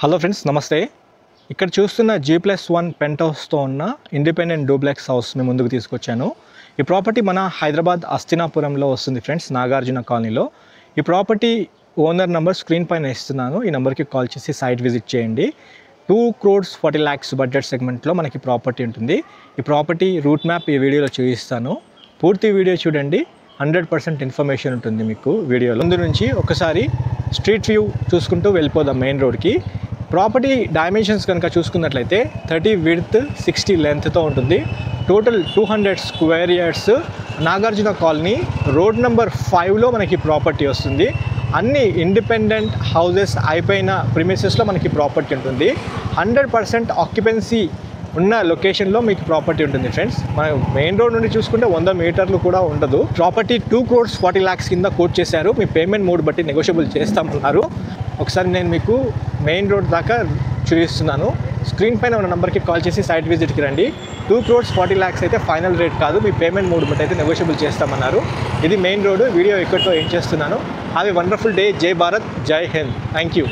Hello friends, నమస్తే. ఇక్కడ చూస్తున్న G+1 పెంట్ హౌస్తో ఉన్న ఇండిపెండెంట్ డూప్లెక్స్ హౌస్ మీ ముందుకు తీసుకొచ్చాను. ఈ ప్రాపర్టీ మన హైదరాబాద్ అస్తినాపురంలో వస్తుంది ఫ్రెండ్స్, నాగార్జున కాలనీలో. ఈ ప్రాపర్టీ ఓనర్ నెంబర్ స్క్రీన్ పైన ఇస్తున్నాను. ఈ నెంబర్కి కాల్ చేసి సైట్ విజిట్ చేయండి. 2,40 lakhs బడ్జెట్ సెగ్మెంట్లో మనకి ప్రాపర్టీ ఉంటుంది. ఈ ప్రాపర్టీ రూట్ మ్యాప్ ఈ వీడియోలో చూపిస్తాను. పూర్తి వీడియో చూడండి, 100% ఇన్ఫర్మేషన్ ఉంటుంది మీకు వీడియోలో. ముందు నుంచి ఒకసారి స్ట్రీట్ వ్యూ చూసుకుంటూ వెళ్ళిపోదాం మెయిన్ రోడ్కి. ప్రాపర్టీ డైమెన్షన్స్ కనుక చూసుకున్నట్లయితే 30 విడ్త్ 60 లెంత్తో ఉంటుంది. Total 200 square yards. Nagarjuna colony road number 5లో మనకి ప్రాపర్టీ వస్తుంది. అన్ని ఇండిపెండెంట్ హౌసెస్ అయిపోయిన ప్రిమిసెస్లో మనకి ప్రాపర్టీ ఉంటుంది. 100% ఆక్యుపెన్సీ ఉన్న లొకేషన్లో మీకు ప్రాపర్టీ ఉంటుంది ఫ్రెండ్స్. మన మెయిన్ రోడ్ నుండి చూసుకుంటే 100 మీటర్లు కూడా ఉండదు. ప్రాపర్టీ 2,40 lakhs కింద కోట్ చేశారు. మీ పేమెంట్ మోడ్ బట్టి నెగోషియబుల్ చేస్తామన్నారు. ఒకసారి నేను మీకు మెయిన్ రోడ్ దాకా చూపిస్తున్నాను. స్క్రీన్ పైన ఉన్న నెంబర్కి కాల్ చేసి సైట్ విజిట్కి రండి. 2,40 lakhs అయితే ఫైనల్ రేట్ కాదు, మీ పేమెంట్ మోడ్ బట్టి అయితే నెగోషియబుల్ చేస్తామన్నారు. ఇది మెయిన్ రోడ్. వీడియో ఎక్కడితో ఏం చేస్తున్నాను. Have a wonderful day. జై భారత్, జై హింద్. Thank you.